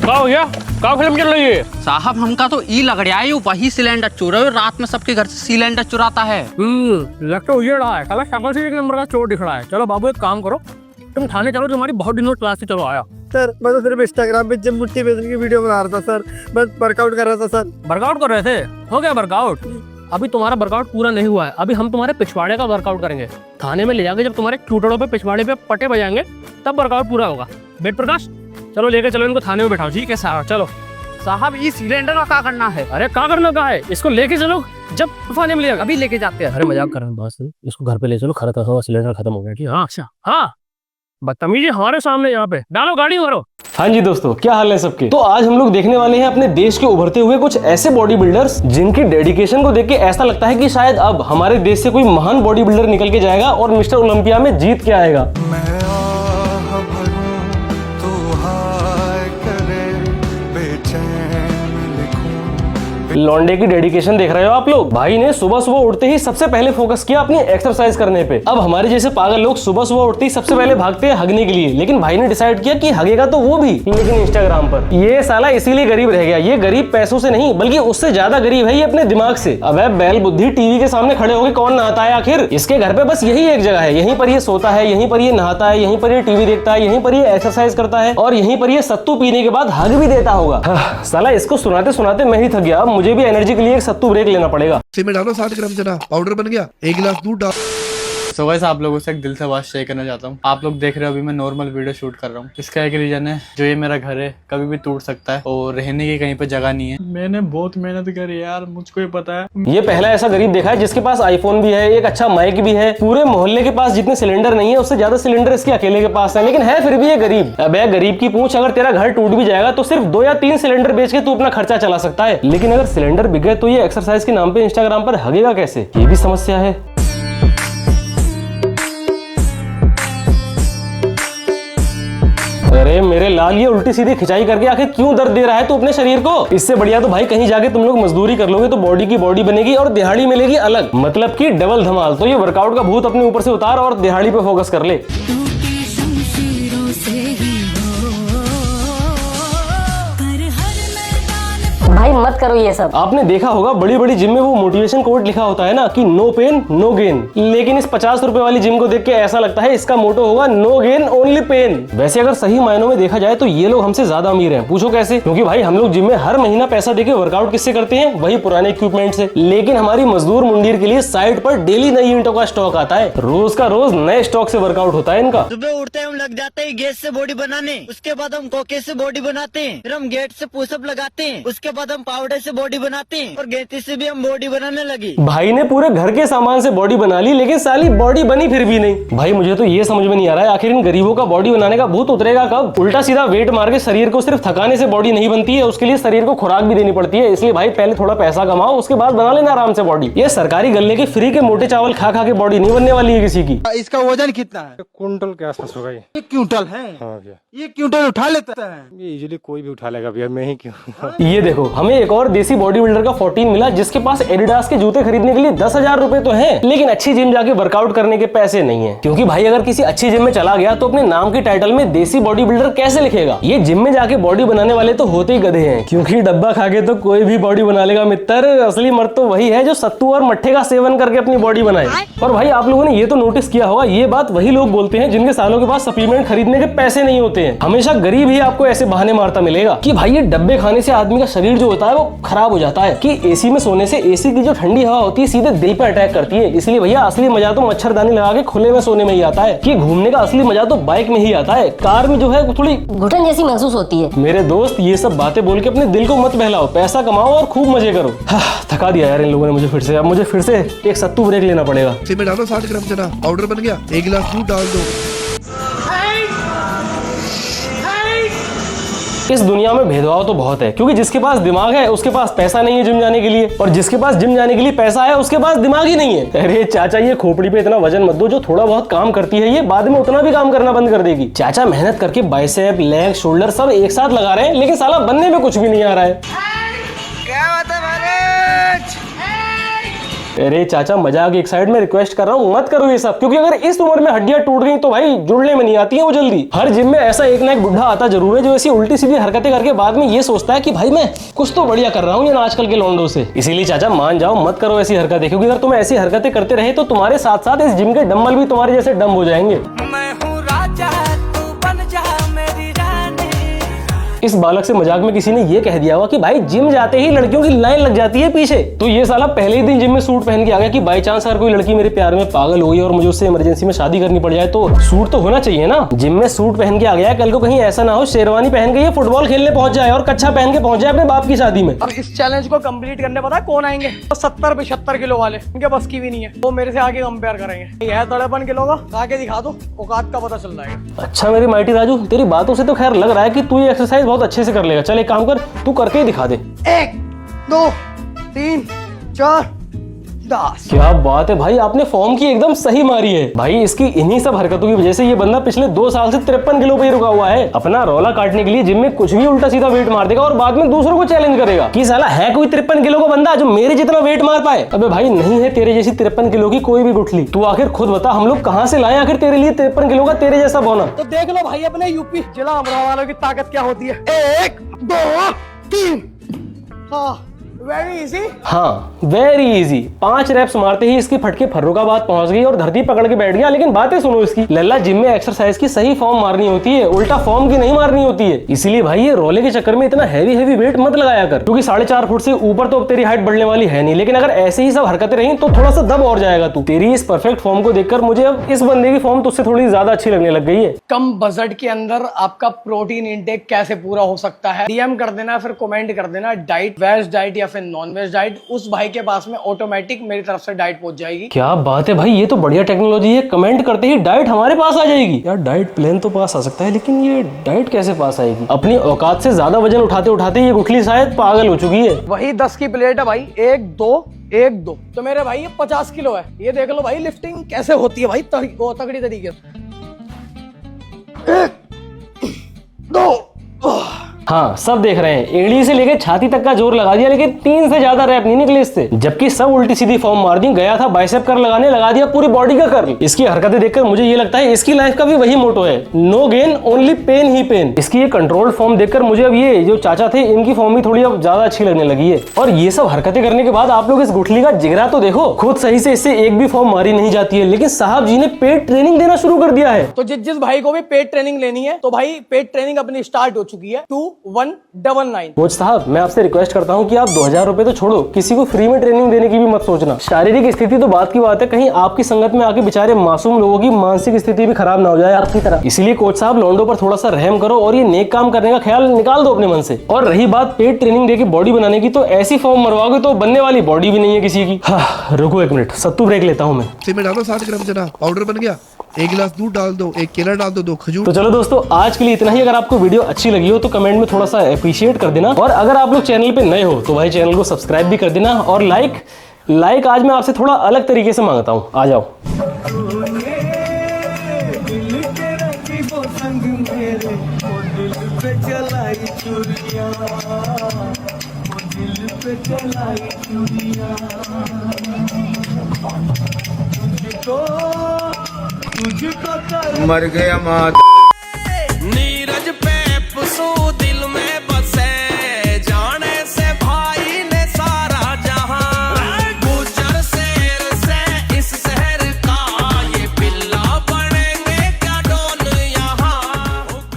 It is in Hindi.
क्या हो गया? क्या फिल्म चल रही है? साहब हमका तो ई लग रहा है वही सिलेंडर चोर है, रात में सबके घर से सिलेंडर चुराता है। लग तो ये रहा है, साला शक्ल से एक नंबर का चोर दिख रहा है। चलो बाबू एक काम करो, तुम थाने चलो, तुम्हारी बहुत दिनों क्लास से चलो आया। सर मैं तो सिर्फ इंस्टाग्राम पे जिम मुट्ठी बेचने की वीडियो बना रहा था सर, बस वर्कआउट कर रहा था सर। वर्कआउट कर रहे थे? हो गया वर्कआउट? अभी तुम्हारा वर्कआउट पूरा नहीं हुआ है, अभी हम तुम्हारे पिछवाड़े का वर्कआउट करेंगे। थाने में ले जाके जब तुम्हारे चूटड़ों पे पिछवाड़े पे पटे बजाएंगे तब वर्कआउट पूरा होगा। बेट प्रकाश चलो लेके चलो इनको थाने में बैठाओ। ठीक है साहब चलो। साहब ये सिलेंडर का क्या करना है? अरे क्या करना का है, इसको लेके चलो, जब थाने में ले अभी लेके जाते हैं। अरे मजाक कर रहे हैं बस, इसको घर पे ले चलो, खत्म सिलेंडर खत्म हो गया। ठीक है हाँ अच्छा हाँ, बदतमीजी हमारे सामने यहाँ पे डालो, गाड़ी मारो। हाँ जी दोस्तों, क्या हाल है सबके। तो आज हम लोग देखने वाले हैं अपने देश के उभरते हुए कुछ ऐसे बॉडी बिल्डर्स जिनकी डेडिकेशन को देख के ऐसा लगता है कि शायद अब हमारे देश से कोई महान बॉडी बिल्डर निकल के जाएगा और मिस्टर ओलंपिया में जीत के आएगा। लॉन्डे की डेडिकेशन देख रहे हो आप लोग। भाई ने सुबह सुबह उठते ही सबसे पहले फोकस किया अपनी एक्सरसाइज करने पे। अब हमारे जैसे पागल लोग सुबह सुबह उठते ही सबसे पहले भागते हैं हगने के लिए, लेकिन भाई ने डिसाइड किया कि हगेगा तो वो भी, लेकिन इंस्टाग्राम पर। ये साला इसीलिए गरीब रह गया। ये गरीब पैसों से नहीं बल्कि उससे ज्यादा गरीब है ये अपने दिमाग से। अब बैल बुद्धि, टीवी के सामने खड़े होकर कौन नहाता है आखिर? इसके घर पे बस यही एक जगह है, यहीं पर ये सोता है, यहीं पर ये नहाता है, यहीं पर ये टीवी देखता है, यहीं पर ये एक्सरसाइज करता है और यहीं पर ये सत्तू पीने के बाद हग भी देता होगा। साला इसको सुनाते सुनाते मैं ही थक गया। अब मुझे भी एनर्जी के लिए सत्तू ब्रेक लेना पड़ेगा। में डालो 60 ग्राम चना पाउडर बन गया, 1 गिलास दूध डाल। सो गाइस आप लोगों से एक दिल से बात शेयर करना चाहता हूँ। आप लोग देख रहे हो अभी मैं नॉर्मल वीडियो शूट कर रहा हूँ। इसका एक रीजन है, जो ये मेरा घर है कभी भी टूट सकता है और रहने की कहीं पे जगह नहीं है। मैंने बहुत मेहनत करी यार, मुझको ही पता है। ये पहला ऐसा गरीब देखा है जिसके पास आईफोन भी है, एक अच्छा माइक भी है। पूरे मोहल्ले के पास जितने सिलेंडर नहीं है उससे ज्यादा सिलेंडर इसके अकेले के पास है, लेकिन है फिर भी ये गरीब। अब गरीब की पूछ, अगर तेरा घर टूट भी जाएगा तो सिर्फ 2 या 3 सिलेंडर बेच के तू अपना खर्चा चला सकता है, लेकिन अगर सिलेंडर बिक गए तो ये एक्सरसाइज के नाम पे इंस्टाग्राम पर हगेगा कैसे, ये भी समस्या है। अरे मेरे लाल, ये उल्टी सीधी खिंचाई करके आखिर क्यों दर्द दे रहा है तू अपने शरीर को? इससे बढ़िया तो भाई कहीं जाके तुम लोग मजदूरी कर लोगे तो बॉडी की बॉडी बनेगी और दिहाड़ी मिलेगी अलग, मतलब कि डबल धमाल। तो ये वर्कआउट का भूत अपने ऊपर से उतार और दिहाड़ी पे फोकस कर ले। भाई मत करो ये सब। आपने देखा होगा बड़ी बड़ी जिम में वो मोटिवेशन कोट लिखा होता है ना कि नो पेन नो गेन, लेकिन इस 50 रुपए वाली जिम को देख के ऐसा लगता है इसका मोटो होगा नो गेन ओनली पेन। वैसे अगर सही मायनों में देखा जाए तो ये लोग हमसे ज्यादा अमीर हैं। पूछो कैसे? क्योंकि भाई हम लोग जिम में हर महीना पैसा देके वर्कआउट किससे करते हैं? वही पुराने इक्विपमेंट से। लेकिन हमारी मजदूर मुंडीर के लिए साइट पर डेली नई ईंटों का स्टॉक आता है, रोज का रोज नए स्टॉक से वर्कआउट होता है इनका। सुबह उठते हम लग जाते हैं गैस से बॉडी बनाने, उसके बाद हम कोके से बॉडी बनाते हैं, फिर हम गेट से पुशअप लगाते हैं, उसके बाद हम पाउडर से बॉडी बनाते हैं और गेती से भी हम बॉडी बनाने लगे। भाई ने पूरे घर के सामान से बॉडी बना ली, लेकिन साली बॉडी बनी फिर भी नहीं। भाई मुझे तो ये समझ में नहीं आ रहा है आखिर इन गरीबों का बॉडी बनाने का भूत उतरेगा कब? उल्टा सीधा वेट मार के शरीर को सिर्फ थकाने से बॉडी नहीं बनती है, उसके लिए शरीर को खुराक भी देनी पड़ती है। इसलिए भाई पहले थोड़ा पैसा कमाओ, उसके बाद बना लेना आराम से बॉडी। ये सरकारी गल्ले के फ्री के मोटे चावल खा खा के बॉडी नहीं बनने वाली है किसी की। इसका वजन कितना है? क्विंटल के आसपास होगा। ये 1 क्विंटल है? हाँ भैया। ये क्विंटल उठा लेता है? ये इजीली कोई भी उठा लेगा भैया, मैं ही क्यों। ये देखो हमें एक और देसी बॉडी बिल्डर का 14 मिला जिसके पास एडिडास के जूते खरीदने के लिए 10,000 रुपए तो हैं, लेकिन अच्छी जिम जाके वर्कआउट करने के पैसे नहीं है। क्योंकि भाई अगर किसी अच्छी जिम में चला गया तो अपने नाम के टाइटल में देसी बॉडी बिल्डर कैसे लिखेगा? ये जिम में जाके बॉडी बनाने वाले तो होते ही गधे हैं, क्योंकि डब्बा खा के तो कोई भी बॉडी बना लेगा मित्र। असली मर्द तो वही है जो सत्तू और मट्ठे का सेवन करके अपनी बॉडी बनाए। और भाई आप लोगों ने ये तो नोटिस किया होगा, ये बात वही लोग बोलते हैं जिनके सालों के पास सप्लीमेंट खरीदने के पैसे नहीं होते हैं। हमेशा गरीब ही आपको ऐसे बहाने मारता मिलेगा कि भाई ये डब्बे खाने से आदमी का शरीर जो होता है वो खराब हो जाता है, कि एसी में सोने से एसी की जो ठंडी हवा होती है सीधे दिल पे अटैक करती है। इसलिए भैया असली मजा तो मच्छरदानी लगा के खुले में सोने में ही आता है, कि घूमने का असली मजा तो बाइक में ही आता है। कार में जो है वो थोड़ी घुटन जैसी महसूस होती है। मेरे दोस्त ये सब बातें बोल के अपने दिल को मत बहलाओ, पैसा कमाओ और खूब मजे करो। थका दिया यार इन लोगों ने मुझे फिर से। अब मुझे फिर से एक सत्तू ब्रेक लेना पड़ेगा। में डालो 60 ग्राम चना पाउडर बन गया, 1 गिलास दूध डाल दो। इस दुनिया में भेदभाव तो बहुत है, क्योंकि जिसके पास दिमाग है उसके पास पैसा नहीं है जिम जाने के लिए, और जिसके पास जिम जाने के लिए पैसा है उसके पास दिमाग ही नहीं है। अरे चाचा ये खोपड़ी पे इतना वजन मत दो, जो थोड़ा बहुत काम करती है ये बाद में उतना भी काम करना बंद कर देगी। चाचा मेहनत करके बाइसेप, लेग, शोल्डर सब एक साथ लगा रहे हैं, लेकिन साला बनने में कुछ भी नहीं आ रहा है। क्या बात है महाराज? अरे चाचा मजाक एक साइड में, रिक्वेस्ट कर रहा हूँ मत करो ये सब, क्योंकि अगर इस उम्र में हड्डियां टूट गई तो भाई जुड़ने में नहीं आती है वो जल्दी। हर जिम में ऐसा एक ना एक बुढ़ा आता जरूर है जो ऐसी उल्टी सीधी हरकतें करके बाद में ये सोचता है कि भाई मैं कुछ तो बढ़िया कर रहा हूँ आजकल के लौंडों से। इसीलिए चाचा मान जाओ, मत करो ऐसी हरकतें, क्योंकि अगर तुम ऐसी हरकतें करते रहे तो तुम्हारे साथ साथ इस जिम के डंबल भी तुम्हारे जैसे डम हो जाएंगे। इस बालक से मजाक में किसी ने ये कह दिया हुआ कि भाई जिम जाते ही लड़कियों की लाइन लग जाती है पीछे, तो ये साला पहले ही दिन जिम में सूट पहन के आ गया कि बाई चांस अगर कोई लड़की मेरे प्यार में पागल हो गई और मुझे उससे इमरजेंसी में शादी करनी पड़ जाए तो सूट तो होना चाहिए ना। जिम में सूट पहन के आ गया, कल को कहीं ऐसा ना हो शेरवानी पहन के ये फुटबॉल खेलने पहुंच जाए और कच्छा पहन के पहुंच जाए अपने बाप की शादी में। अब इस चैलेंज को कंप्लीट करने पता है कौन आएंगे? तो 70-75 किलो वाले, उनके बस की भी नहीं है, वो मेरे से आगे कंपेयर करेंगे। यह 53 किलो का आगे दिखा दो, औकात का पता चल जाएगा। अच्छा मेरी माइटी राजू, तेरी बातों से तो खैर लग रहा है कि तू ये एक्सरसाइज बहुत अच्छे से कर लेगा। चल एक काम कर, तू करके ही दिखा दे। 1 2 3 4 10। क्या बात है भाई, आपने फॉर्म की एकदम सही मारी है भाई। इसकी इन्हीं सब हरकतों की वजह से ये बंदा पिछले 2 साल से 53 किलो पे ही रुका हुआ है। अपना रौला काटने के लिए जिम में कुछ भी उल्टा सीधा वेट मार देगा और बाद में दूसरों को चैलेंज करेगा कि साला है कोई 53 किलो का बंदा जो मेरे जितना वेट मार पाए। अबे भाई नहीं है तेरे जैसी 53 किलो की कोई भी गुठली। तू आखिर खुद बता, हम लोग कहाँ से लाए आखिर तेरे लिए 53 किलो का तेरे जैसा बौना। तो देख लो भाई अपने यूपी जिला अमरोहा वालों की ताकत क्या होती है। 1 2 3। हाँ वेरी इजी। हाँ वेरी इजी। 5 रेप्स मारते ही इसकी फटके फर्रुखाबाद पहुंच गई और धरती पकड़ के बैठ गया। लेकिन बातें सुनो इसकी, लल्ला जिम में एक्सरसाइज की सही फॉर्म मारनी होती है, उल्टा फॉर्म की नहीं मारनी होती है। इसीलिए भाई ये रोले के चक्कर में इतना हैवी वेट मत लगाया कर, क्योंकि 4.5 फुट से ऊपर तो अब तेरी हाइट बढ़ने वाली है नहीं। लेकिन अगर ऐसे ही सब हरकतें रही तो थोड़ा सा दब और जाएगा तू। तेरी इस परफेक्ट फॉर्म को देखकर मुझे अब इस बंदे की फॉर्म तुझसे थोड़ी ज्यादा अच्छी लगने लग गई है। कम बजट के अंदर आपका प्रोटीन इंटेक कैसे पूरा हो सकता है, डीएम कर देना, फिर कमेंट कर देना डाइट, वेज डाइट या फिर नॉन वेज डाइट। उस भाई के पास में ऑटोमेटिक मेरी तरफ से डाइट पहुंच जाएगी। क्या बात है भाई, ये तो बढ़िया टेक्नोलॉजी है। कमेंट करते ही डाइट हमारे पास आ जाएगी। यार डाइट प्लान तो पास आ सकता है, लेकिन ये डाइट कैसे पास आएगी? अपनी औकात से ज्यादा वजन उठाते उठाते ये गुठली शायद पागल हो चुकी है। वही 10 की प्लेट है भाई, 1 2 1 2। तो मेरे भाई ये 50 किलो है। ये देख लो भाई लिफ्टिंग कैसे होती है भाई तगड़ी तरीके से। 1 2। हाँ सब देख रहे हैं, एड़ी से लेकर छाती तक का जोर लगा दिया, लेकिन 3 से ज्यादा रैप नहीं निकले इससे। जबकि सब उल्टी सीधी फॉर्म मार दी। गया था बाइसेप कर लगाने, लगा दिया पूरी बॉडी का कर्ल। इसकी हरकतें देखकर मुझे ये लगता है इसकी लाइफ का भी वही मोटो है, नो गेन ओनली पेन ही पेन। इसकी ये कंट्रोल्ड फॉर्म देखकर मुझे अब ये जो चाचा थे इनकी फॉर्म भी थोड़ी अब ज्यादा अच्छी लगने लगी है। और ये सब हरकतें करने के बाद आप लोग इस गुठली का जिगरा तो देखो, खुद सही से इससे एक भी फॉर्म मारी नहीं जाती है, लेकिन साहब जी ने पेट ट्रेनिंग देना शुरू कर दिया है। तो जिस भाई को भी पेट ट्रेनिंग लेनी है तो भाई पेट ट्रेनिंग अपनी स्टार्ट हो चुकी है। 2199। कोच साहब मैं आपसे रिक्वेस्ट करता हूँ कि आप 2000 रुपए तो छोड़ो, किसी को फ्री में ट्रेनिंग देने की भी मत सोचना। शारीरिक स्थिति तो बात की बात है, कहीं आपकी संगत में आके बेचारे मासूम लोगों की मानसिक स्थिति भी खराब ना हो जाए आपकी तरह। इसलिए कोच साहब लौंडों पर थोड़ा सा रहम करो और ये नेक काम करने का ख्याल निकाल दो अपने मन से। और रही बात पेट ट्रेनिंग देके बॉडी बनाने की, तो ऐसी फॉर्म मरवाओगे तो बनने वाली बॉडी भी नहीं है किसी की। हाँ, रुको 1 मिनट, सत्तू ब्रेक लेता हूँ मैं। इसमें डालो 60 ग्राम चना पाउडर बन गया। 1 गिलास दूध डाल दो, 1 केला डाल दो, 2 खजूर। तो चलो दोस्तों आज के लिए इतना ही। अगर आपको वीडियो अच्छी लगी हो तो कमेंट में थोड़ा सा अप्रिशिएट कर देना, और अगर आप लोग चैनल पे नए हो तो भाई चैनल को सब्सक्राइब भी कर देना। और लाइक आज मैं आपसे थोड़ा अलग तरीके से मांगता हूँ, आ जाओ। मर गया माँ।